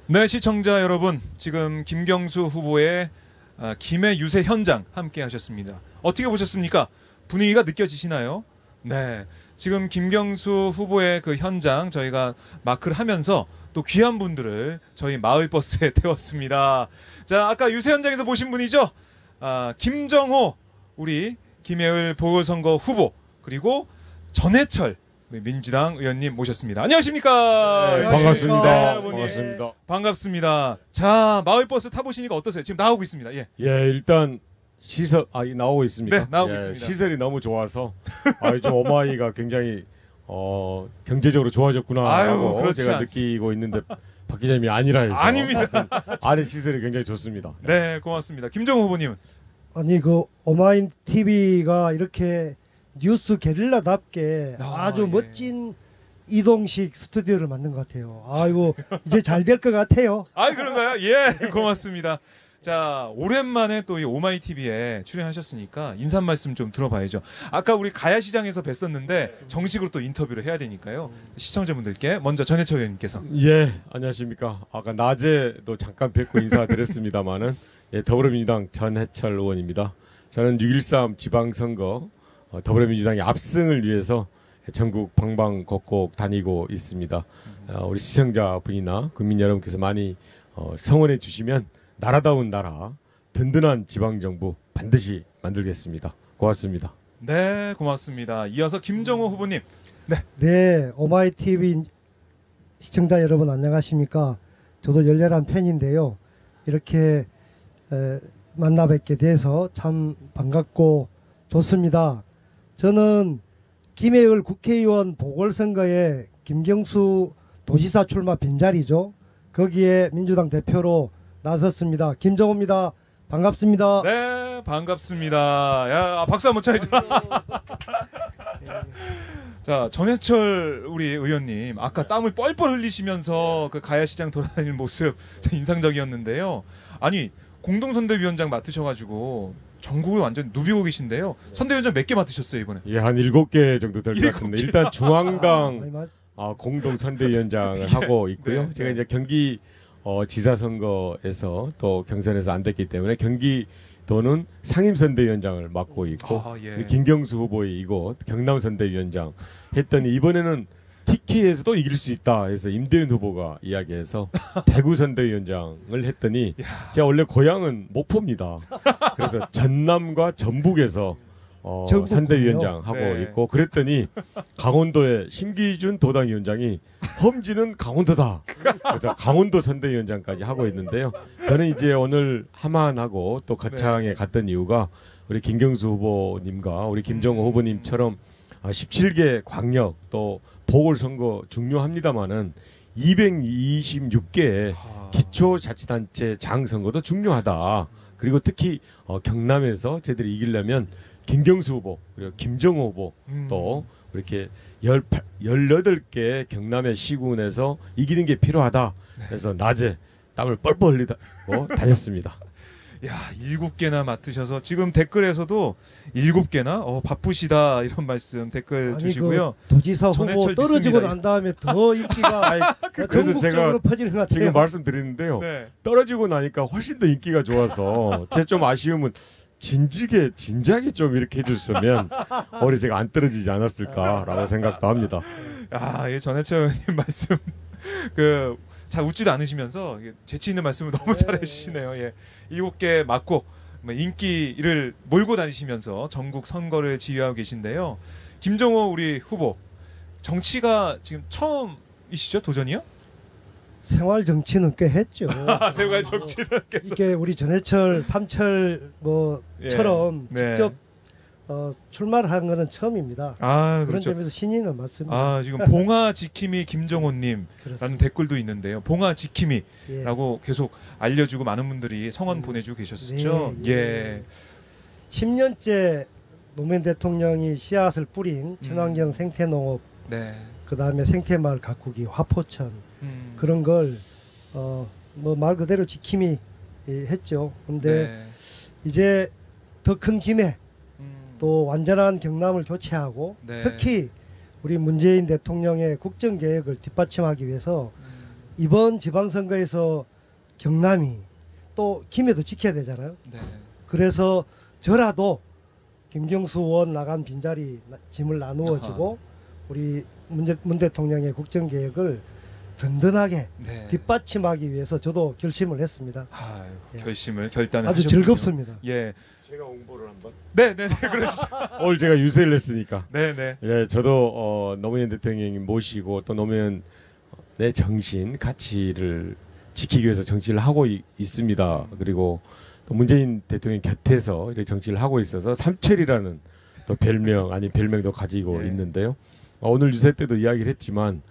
네, 시청자 여러분, 지금 김경수 후보의 김해 유세 현장 함께 하셨습니다. 어떻게 보셨습니까? 분위기가 느껴지시나요? 네, 지금 김경수 후보의 그 현장 저희가 마크를 하면서 또 귀한 분들을 저희 마을버스에 태웠습니다. 자, 아까 유세 현장에서 보신 분이죠? 김정호 우리 김해을 보궐선거 후보, 그리고 전해철 민주당 의원님 모셨습니다. 안녕하십니까? 네, 반갑습니다. 네, 반갑습니다. 반갑습니다. 자, 마을버스 타보시니까 어떠세요? 지금 나오고 있습니다. 예. 예, 일단 시설 나오고 있습니다. 네, 나오고 예, 있습니다. 시설이 너무 좋아서 좀 어마이가 굉장히 경제적으로 좋아졌구나 하고 그렇지 제가 않습니다. 느끼고 있는데 박 기자님이 아니라 해서 아닙니다. 아래 시설이 굉장히 좋습니다. 네, 고맙습니다. 김정호 후보님. 아니 그 오마이 TV가 이렇게 뉴스 게릴라답게 아주 예. 멋진 이동식 스튜디오를 만든 것 같아요. 아이고 이제 잘 될 것 같아요. 그런가요? 예, 고맙습니다. 자, 오랜만에 또 이 오마이 TV에 출연하셨으니까 인사 말씀 좀 들어봐야죠. 아까 우리 가야시장에서 뵀었는데 정식으로 또 인터뷰를 해야 되니까요. 시청자분들께 먼저 전해철 의원님께서. 예, 안녕하십니까. 아까 낮에도 잠깐 뵙고 인사드렸습니다만은 더불어민주당 전해철 의원입니다. 저는 6.13 지방선거 더불어민주당의 압승을 위해서 전국 방방곡곡 다니고 있습니다. 우리 시청자분이나 국민 여러분께서 많이 성원해 주시면 나라다운 나라, 든든한 지방정부 반드시 만들겠습니다. 고맙습니다. 네, 고맙습니다. 이어서 김정호 후보님. 네, 오마이 TV 시청자 여러분 안녕하십니까? 저도 열렬한 팬인데요. 이렇게 만나 뵙게 돼서 참 반갑고 좋습니다. 저는 김해을 국회의원 보궐선거에 김경수 도지사 출마 빈자리죠. 거기에 민주당 대표로 나섰습니다. 김정호입니다. 반갑습니다. 네, 반갑습니다. 야, 박수 한번 쳐야죠. 자, 전해철 우리 의원님, 아까 땀을 뻘뻘 흘리시면서 그 가야시장 돌아다니는 모습 인상적이었는데요. 아니, 공동선대위원장 맡으셔가지고 전국을 완전 누비고 계신데요. 선대위원장 몇 개 맡으셨어요, 이번에? 예, 한 7개 정도 될 것 같은데 일단 중앙당 많이 공동선대위원장을 하고 있고요. 네, 제가 네. 이제 경기 지사 선거에서 또 경선에서 안 됐기 때문에 경기도는 상임선대위원장을 맡고 있고 예. 우리 김경수 후보의 이곳 경남선대위원장 했더니 이번에는 TK에서도 이길 수 있다 해서 임대윤 후보가 이야기해서 대구선대위원장을 했더니 야. 제가 원래 고향은 목포입니다. 그래서 전남과 전북에서 전북군요. 선대위원장 하고 네. 있고 그랬더니 강원도의 심기준 도당위원장이 험지는 강원도다. 그래서 강원도 선대위원장까지 하고 있는데요. 저는 이제 오늘 함안하고 또 거창에 갔던 이유가 우리 김경수 후보님과 우리 김정호 후보님처럼 17개 광역 또 보궐선거 중요합니다마는 226개의 기초자치단체 장선거도 중요하다. 그리고 특히 경남에서 저희들이 이기려면 김경수 후보 그리고 김정호 후보 또 이렇게 18개 경남의 시군에서 이기는 게 필요하다. 그래서 낮에 땀을 뻘뻘 흘리고 다녔습니다. 야, 7개나 맡으셔서 지금 댓글에서도 7개나 바쁘시다 이런 말씀 댓글 아니 주시고요. 그 도지사 후보 전해철 떨어지고 믿습니다. 난 다음에 더 인기가 그래서 전국적으로 제가 퍼지는 것 같아요. 지금 말씀드리는데요. 네. 떨어지고 나니까 훨씬 더 인기가 좋아서 제 좀 아쉬움은 진작에 좀 이렇게 해줬으면 오히려 제가 안 떨어지지 않았을까라고 생각도 합니다. 이 전해철 의원님 말씀 잘 웃지도 않으시면서 재치 있는 말씀을 너무 잘 해주시네요. 예. 7개 맞고 인기를 몰고 다니시면서 전국 선거를 지휘하고 계신데요. 김정호 우리 후보 정치가 지금 처음이시죠? 도전이요? 생활 정치는 꽤 했죠. 생활 정치는 계속. 이게 우리 전해철, 삼철 처럼 네. 직접 출마를 한 거는 처음입니다. 그런 그렇죠. 점에서 신인은 맞습니다. 지금 봉화 지킴이 김정호님 라는 그렇습니다. 댓글도 있는데요. 봉화 지킴이라고 예. 계속 알려주고 많은 분들이 성원 보내주고 계셨었죠. 네, 예. 10년째 노무현 대통령이 씨앗을 뿌린 친환경 생태농업, 네. 그 다음에 생태마을 가꾸기, 화포천 그런 걸 말 그대로 지킴이 했죠. 근데 네. 이제 더 큰 김에 음, 또 완전한 경남을 교체하고 네. 특히 우리 문재인 대통령의 국정계획을 뒷받침하기 위해서 이번 지방선거에서 경남이 또 김해도 지켜야 되잖아요. 네. 그래서 저라도 김경수 의원 나간 빈자리 짐을 나누어지고 우리 문 대통령의 국정개혁을 든든하게 네. 뒷받침하기 위해서 저도 결심을 했습니다. 아유, 예. 결심을 결단을 아주 하셨군요. 즐겁습니다. 예. 제가 홍보를 한번. 네, 그러시죠. 오늘 제가 유세를 했으니까. 네. 예, 저도 노무현 대통령님 모시고 또 노무현의 정신, 가치를 지키기 위해서 정치를 하고 있습니다. 그리고 또 문재인 대통령 곁에서 이렇게 정치를 하고 있어서 삼철이라는 또 별명 아닌 별명도 가지고 예. 있는데요. 오늘 유세 때도 이야기를 했지만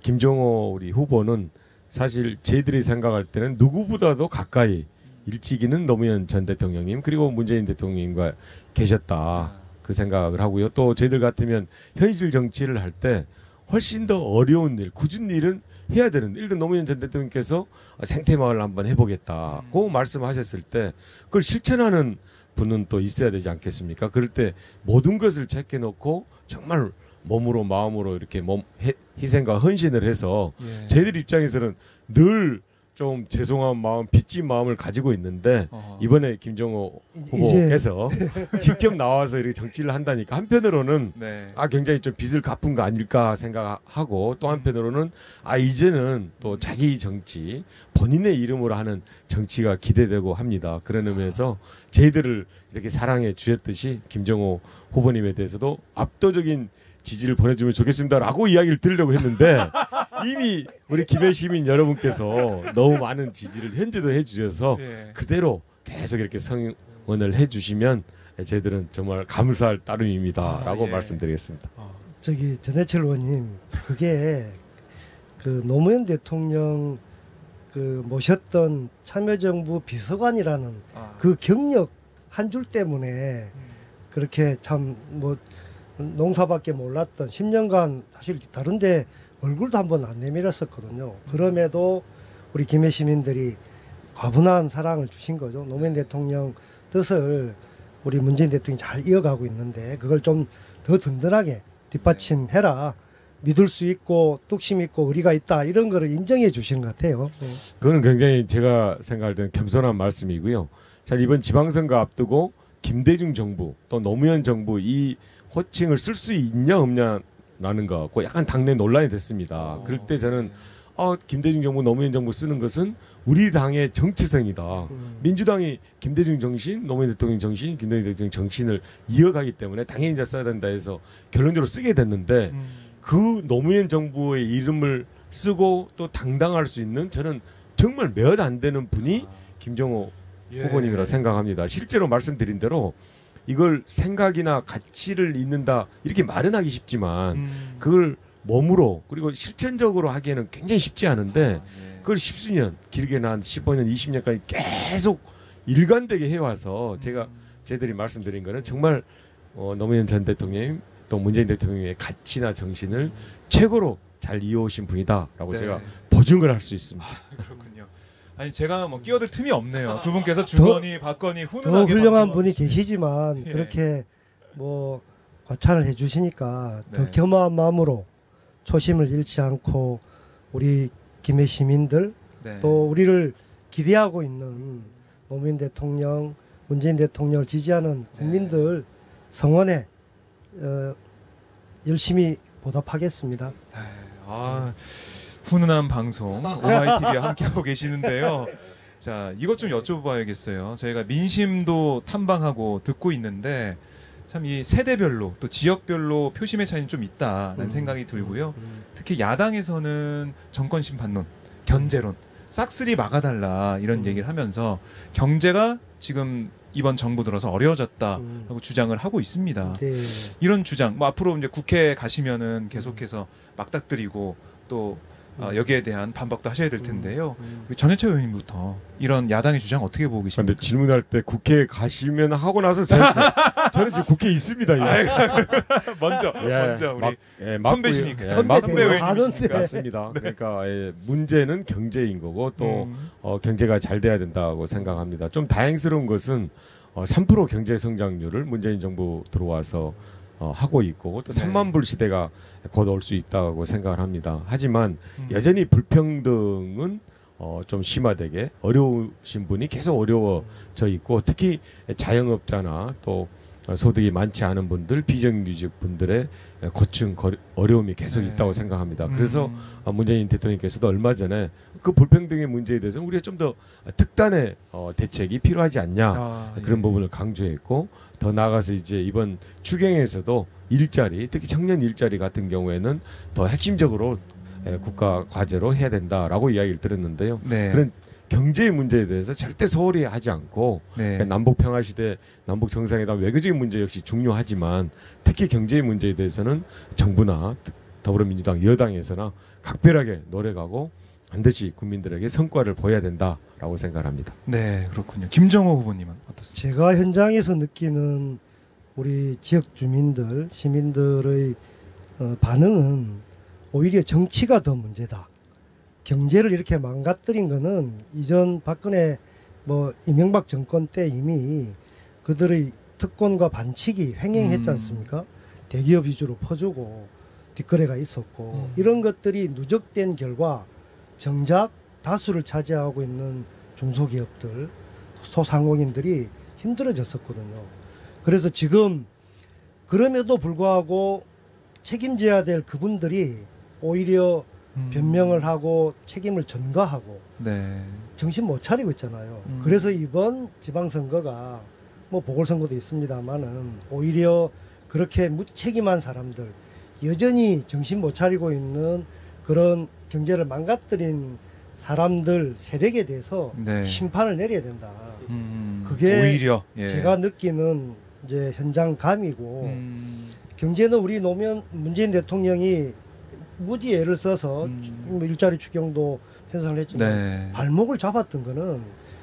김종호 우리 후보는 사실 저희들이 생각할 때는 누구보다도 가까이 일찍이는 노무현 전 대통령님 그리고 문재인 대통령님과 계셨다 그 생각을 하고요. 또 저희들 같으면 현실 정치를 할 때 훨씬 더 어려운 일, 굳은 일은 해야 되는. 일단 노무현 전 대통령께서 생태마을 한번 해보겠다고 말씀하셨을 때 그걸 실천하는 분은 또 있어야 되지 않겠습니까? 그럴 때 모든 것을 제껴놓고 정말 몸으로 마음으로 이렇게 희생과 헌신을 해서 예. 저희들 입장에서는 늘 좀 죄송한 마음, 빚진 마음을 가지고 있는데 이번에 김종호 후보께서 직접 나와서 이렇게 정치를 한다니까 한편으로는 네. 굉장히 좀 빚을 갚은 거 아닐까 생각하고 또 한편으로는 이제는 또 자기 정치 본인의 이름으로 하는 정치가 기대되고 합니다. 그런 의미에서 저희들을 이렇게 사랑해 주셨듯이 김종호 후보님에 대해서도 압도적인 지지를 보내주면 좋겠습니다라고 이야기를 드리려고 했는데 이미 우리 김해 시민 여러분께서 너무 많은 지지를 현재도 해주셔서 예. 그대로 계속 이렇게 성원을 해주시면 저희들은 정말 감사할 따름입니다라고 예. 말씀드리겠습니다. 전해철 의원님, 그게 그 노무현 대통령 그 모셨던 참여정부 비서관이라는 그 경력 한 줄 때문에 그렇게 참 뭐 농사밖에 몰랐던 10년간 사실 다른데 얼굴도 한번 안 내밀었었거든요. 그럼에도 우리 김해 시민들이 과분한 사랑을 주신 거죠. 노무현 대통령 뜻을 우리 문재인 대통령이 잘 이어가고 있는데 그걸 좀 더 든든하게 뒷받침해라. 믿을 수 있고 뚝심 있고 의리가 있다. 이런 거를 인정해 주시는 것 같아요. 네. 그거는 굉장히 제가 생각할 때는 겸손한 말씀이고요. 자, 이번 지방선거 앞두고 김대중 정부 또 노무현 정부 이 호칭을 쓸 수 있냐 없냐라는 거 갖고 약간 당내 논란이 됐습니다. 그럴 때 저는 김대중 정부 노무현 정부 쓰는 것은 우리 당의 정체성이다. 민주당이 김대중 정신, 노무현 대통령 정신, 김대중 대통령 정신을 이어가기 때문에 당연히 이제 써야 된다 해서 결론적으로 쓰게 됐는데 그 노무현 정부의 이름을 쓰고 또 당당할 수 있는 저는 정말 몇 안 되는 분이 김종호 후보님이라 생각합니다. 실제로 말씀드린 대로 이걸 생각이나 가치를 잇는다 이렇게 말은 하기 쉽지만 그걸 몸으로 그리고 실천적으로 하기에는 굉장히 쉽지 않은데 그걸 십수년 길게는 한 15년 20년까지 계속 일관되게 해와서 저희들이 말씀드린 거는 정말 노무현 전 대통령 또 문재인 대통령의 가치나 정신을 최고로 잘 이어오신 분이다라고 제가 보증을 할 수 있습니다. 그렇군요. 아니 제가 뭐 끼어들 틈이 없네요. 두 분께서 주거니 받거니 더 훈훈하게 훌륭한 분이 계시지만 예. 그렇게 뭐 과찬을 해주시니까 더 네. 겸허한 마음으로 초심을 잃지 않고 우리 김해 시민들 네. 또 우리를 기대하고 있는 노무현 대통령, 문재인 대통령을 지지하는 국민들 성원에 열심히 보답하겠습니다. 훈훈한 방송 오마이TV와 함께하고 계시는데요. 자, 이것 좀 여쭤봐야겠어요. 저희가 민심도 탐방하고 듣고 있는데 참 이 세대별로 또 지역별로 표심의 차이는 좀 있다라는 생각이 들고요. 특히 야당에서는 정권 심판론, 견제론, 싹쓸이 막아달라 이런 얘기를 하면서 경제가 지금 이번 정부 들어서 어려워졌다라고 주장을 하고 있습니다. 네. 이런 주장, 뭐 앞으로 이제 국회에 가시면은 계속해서 막닥뜨리고 또 여기에 대한 반박도 하셔야 될 텐데요. 우리 전해철 의원님부터 이런 야당의 주장 어떻게 보고 근데 계십니까? 질문할 때 국회에 가시면 하고 나서 저는 지금 국회에 있습니다. 먼저 우리 선배시니까. 선배 의원님이시니까. 맞습니다. 그러니까 문제는 경제인 거고 또 경제가 잘 돼야 된다고 생각합니다. 좀 다행스러운 것은 3% 경제 성장률을 문재인 정부 들어와서 하고 있고 또 네. 3만 불 시대가 곧 올 수 있다고 생각을 합니다. 하지만 음. 여전히 불평등은 좀 심화되게 어려우신 분이 계속 어려워져 있고 특히 자영업자나 또 소득이 많지 않은 분들 비정규직 분들의 고충 어려움이 계속 네. 있다고 생각합니다. 그래서 음. 문재인 대통령께서도 얼마 전에 그 불평등의 문제에 대해서 우리가 좀 더 특단의 대책이 필요하지 않냐 아, 그런 예. 부분을 강조했고 더 나아가서 이제 이번 추경에서도 일자리 특히 청년 일자리 같은 경우에는 더 핵심적으로 국가 과제로 해야 된다라고 이야기를 들었는데요. 네. 그런 경제의 문제에 대해서 절대 소홀히 하지 않고 네. 남북 평화 시대, 남북 정상회담 외교적인 문제 역시 중요하지만 특히 경제의 문제에 대해서는 정부나 더불어민주당 여당에서나 각별하게 노력하고 반드시 국민들에게 성과를 보여야 된다라고 생각합니다. 네, 그렇군요. 김정호 후보님은 어떻습니까? 제가 현장에서 느끼는 우리 지역 주민들, 시민들의 반응은 오히려 정치가 더 문제다. 경제를 이렇게 망가뜨린 거는 이전 박근혜 이명박 정권 때 이미 그들의 특권과 반칙이 횡행했지 않습니까? 대기업 위주로 퍼주고 뒷거래가 있었고 이런 것들이 누적된 결과 정작 다수를 차지하고 있는 중소기업들, 소상공인들이 힘들어졌었거든요. 그래서 지금 그럼에도 불구하고 책임져야 될 그분들이 오히려 변명을 하고 책임을 전가하고 네. 정신 못 차리고 있잖아요. 음. 그래서 이번 지방선거가 보궐선거도 있습니다만은 오히려 그렇게 무책임한 사람들, 여전히 정신 못 차리고 있는 그런 경제를 망가뜨린 사람들 세력에 대해서 네. 심판을 내려야 된다. 그게 오히려 예. 제가 느끼는 이제 현장 감이고 경제는 우리 노무현 문재인 대통령이 무지 애를 써서 일자리 추경도 편성을 했지만 네. 발목을 잡았던 거는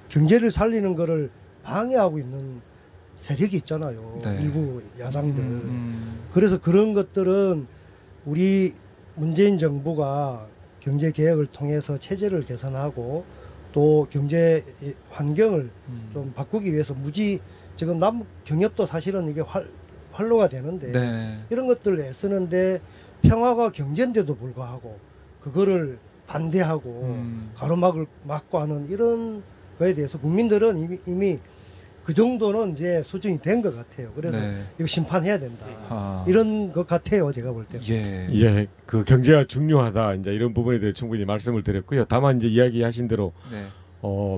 경제를 살리는 거를 방해하고 있는 세력이 있잖아요. 네. 일부 야당들. 그래서 그런 것들은 우리 문재인 정부가 경제 개혁을 통해서 체제를 개선하고 또 경제 환경을 좀 바꾸기 위해서 무지 지금 남북 경협도 사실은 이게 활로가 되는데 네. 이런 것들을 애쓰는데 평화가 경제인데도 불구하고 그거를 반대하고 가로막을 막고 하는 이런 거에 대해서 국민들은 이미 그 정도는 이제 수준이 된 것 같아요. 그래서 네. 이거 심판해야 된다. 아. 이런 것 같아요. 제가 볼 때. 예. 예, 그 경제가 중요하다. 이제 이런 부분에 대해 충분히 말씀을 드렸고요. 다만 이제 이야기하신 대로 네.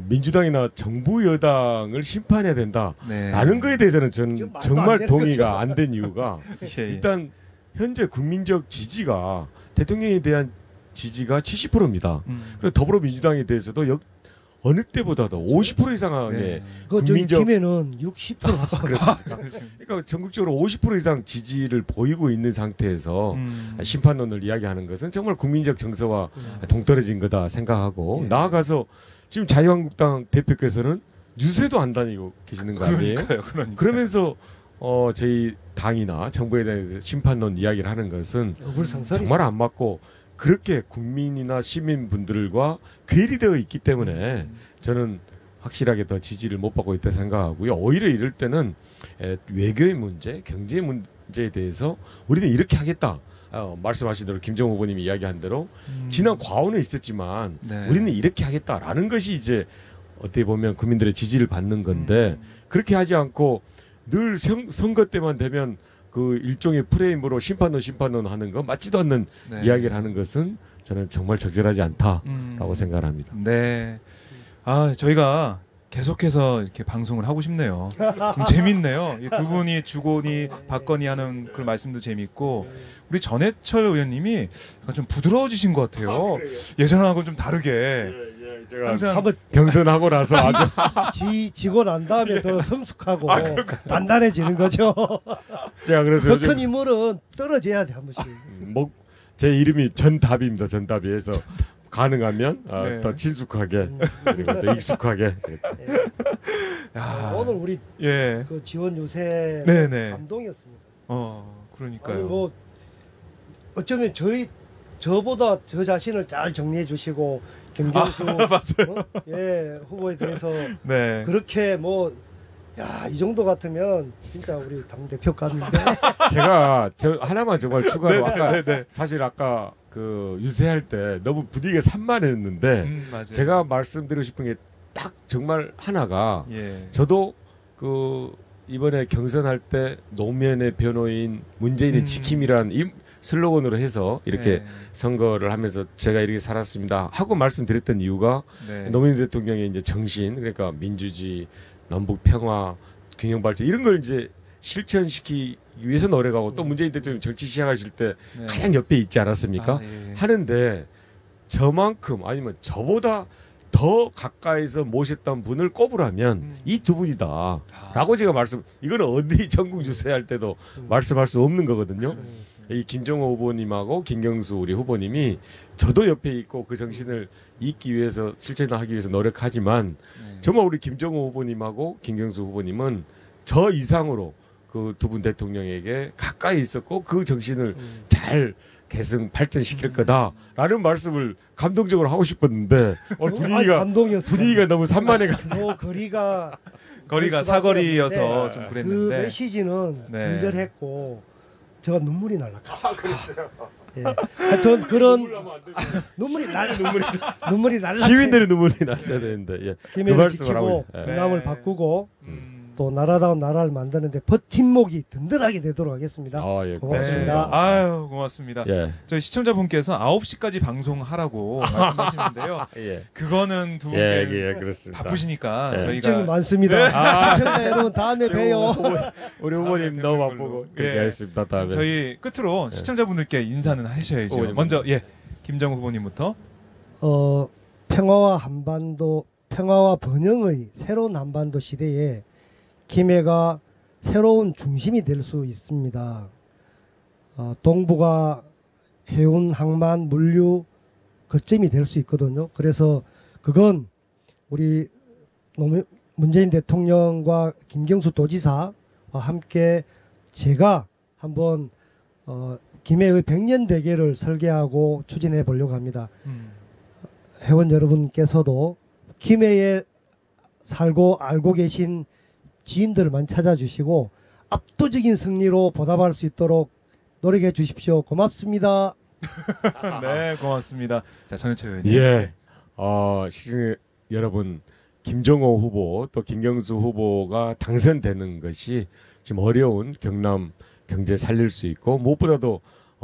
민주당이나 정부 여당을 심판해야 된다. 네. 라는 거에 대해서는 저는 지금 말도 정말 안 되는 동의가 거죠. 안 된 이유가 예. 일단 현재 국민적 지지가 대통령에 대한 지지가 70%입니다. 그리고 더불어민주당에 대해서도 어느 때보다도 50% 이상의 네. 그 저기 국민적- 김해는 60% 가까워. 그러니까 전국적으로 50% 이상 지지를 보이고 있는 상태에서 심판론을 이야기하는 것은 정말 국민적 정서와 동떨어진 거다 생각하고 예. 나아가서 지금 자유한국당 대표께서는 유세도 안 다니고 계시는 거 아니에요? 그러니까요. 그러면서 저희 당이나 정부에 대해서 심판론 이야기를 하는 것은 억울상설이. 정말 안 맞고 그렇게 국민이나 시민분들과 괴리되어 있기 때문에 저는 확실하게 더 지지를 못 받고 있다 생각하고요. 오히려 이럴 때는 외교의 문제, 경제 문제에 대해서 우리는 이렇게 하겠다. 말씀하신 대로 김정호 후보님이 이야기한 대로 지난 과오는 있었지만 네. 우리는 이렇게 하겠다라는 것이 이제 어떻게 보면 국민들의 지지를 받는 건데 그렇게 하지 않고 늘 선거 때만 되면 그 일종의 프레임으로 심판론 하는 거 맞지도 않는 네. 이야기를 하는 것은 저는 정말 적절하지 않다라고 생각을 합니다. 네. 아, 저희가 계속해서 이렇게 방송을 하고 싶네요. 재밌네요. 이 두 분이 주거니 받거니 하는 그런 말씀도 재밌고 우리 전해철 의원님이 약간 좀 부드러워지신 것 같아요. 예전하고 좀 다르게. 제가 항상 한번 경선하고 나서 아주 지고 난 다음에 더 성숙하고 단단해지는 거죠. 제가 그래서 더 요즘 큰 인물은 떨어져야 돼 한 번씩. 제 이름이 전답입니다. 전답이에서 가능하면 네. 더 친숙하게 그리고 더 익숙하게 야, 오늘 우리 예. 그 지원 유세 네네. 감동이었습니다. 그러니까요. 아니 어쩌면 저보다 저 자신을 잘 정리해 주시고 김경수 맞아요. 후보에 대해서 네. 그렇게 야, 이 정도 같으면 진짜 우리 당 대표감인데. 제가 저 하나만 정말 추가로 아까 네네. 사실 아까 그 유세할 때 너무 분위기가 산만했는데 맞아요. 제가 말씀드리고 싶은 게 딱 정말 하나가 예. 저도 그 이번에 경선할 때 노무현의 변호인 문재인의 지킴이란 이 슬로건으로 해서 이렇게 네. 선거를 하면서 제가 이렇게 살았습니다 하고 말씀드렸던 이유가 네. 노무현 대통령의 이제 정신 그러니까 민주주의, 남북 평화, 균형 발전 이런 걸 이제 실천시키기 위해서 노력하고 또 문재인 대통령 정치 시작하실 때 네. 가장 옆에 있지 않았습니까? 아, 예. 하는데 저만큼 아니면 저보다 더 가까이서 모셨던 분을 꼽으라면 이 두 분이다. 라고 제가 이거는 어디 전국 주세할 때도 말씀할 수 없는 거거든요. 이 김정호 후보님하고 김경수 우리 후보님이 저도 옆에 있고 그 정신을 잇기 위해서 실천하기 위해서 노력하지만 정말 우리 김정호 후보님하고 김경수 후보님은 저 이상으로 그 두 분 대통령에게 가까이 있었고 그 정신을 잘 계승 발전시킬 거다라는 말씀을 감동적으로 하고 싶었는데 오늘 아니, 감동이었어요. 분위기가 너무 산만해가지고 거리가 사거리여서 네. 좀 그 그랬는데 메시지는 네. 절절했고 제가 눈물이 날라갔어요. 예. 하여튼 그런 눈물이 날라. 시민들의 눈물이 났어야 되는데 예. 그 김해를 말씀을 하고 지키고 있- 예. 경남을 네. 바꾸고 또 나라다운 나라를 만드는데 버팀목이 든든하게 되도록 하겠습니다. 아, 예, 고맙습니다. 네. 아유, 고맙습니다. 예. 저희 시청자분께서 9시까지 방송하라고 말씀하시는데요. 예. 그거는 두 예, 분께 예, 그렇습니다. 바쁘시니까 예. 저희가 일정이 많습니다. 시청자 여러분 다음에 봬요. 우리 후보님 다음에 너무 뵙는 바쁘고 걸로. 그렇게 예. 하겠습니다. 다음에 저희 끝으로 시청자분들께 인사는 하셔야죠. 후보님. 먼저 김정우 후보님부터. 평화와 번영의 새로운 한반도 시대에 김해가 새로운 중심이 될 수 있습니다. 동북아 해운, 항만, 물류 거점이 될 수 있거든요. 그래서 그건 우리 문재인 대통령과 김경수 도지사와 함께 제가 한번 김해의 백년 대계를 설계하고 추진해 보려고 합니다. 회원 여러분께서도 김해에 살고 알고 계신 지인들만 찾아주시고 압도적인 승리로 보답할 수 있도록 노력해 주십시오. 고맙습니다. 네, 고맙습니다. 자, 전해철 의원님. 예. 시청자 여러분 김정호 후보 또 김경수 후보가 당선되는 것이 지금 어려운 경남 경제 살릴 수 있고 무엇보다도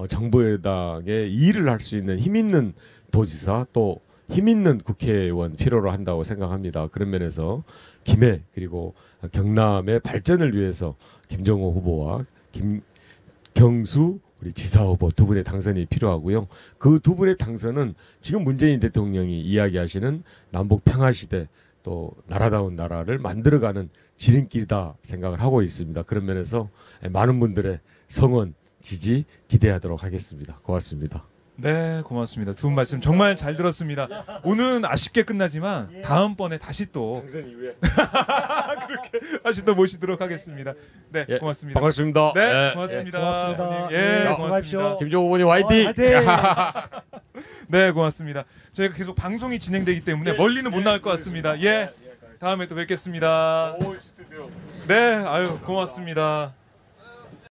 정부 여당에 일을 할 수 있는 힘 있는 도지사 또 힘 있는 국회의원 필요로 한다고 생각합니다. 그런 면에서 김해 그리고 경남의 발전을 위해서 김정호 후보와 김경수 우리 지사 후보 두 분의 당선이 필요하고요. 그 두 분의 당선은 지금 문재인 대통령이 이야기하시는 남북 평화 시대 또 나라다운 나라를 만들어가는 지름길이다 생각을 하고 있습니다. 그런 면에서 많은 분들의 성원, 지지 기대하도록 하겠습니다. 고맙습니다. 네, 고맙습니다. 두 분 말씀 정말 잘 들었습니다. 오늘은 아쉽게 끝나지만 다음번에 다시 또 당선 이후에 그렇게 다시 또 모시도록 하겠습니다. 네, 예, 고맙습니다. 반갑습니다. 네, 예. 고맙습니다. 고맙습니다. 후보님. 예, 네, 고맙습니다. 수고하십시오. 김정호 후보님 화이팅! 화이팅! 네, 고맙습니다. 저희가 계속 방송이 진행되기 때문에 멀리는 못 나갈 것 같습니다. 예, 다음에 또 뵙겠습니다. 네, 아유, 고맙습니다.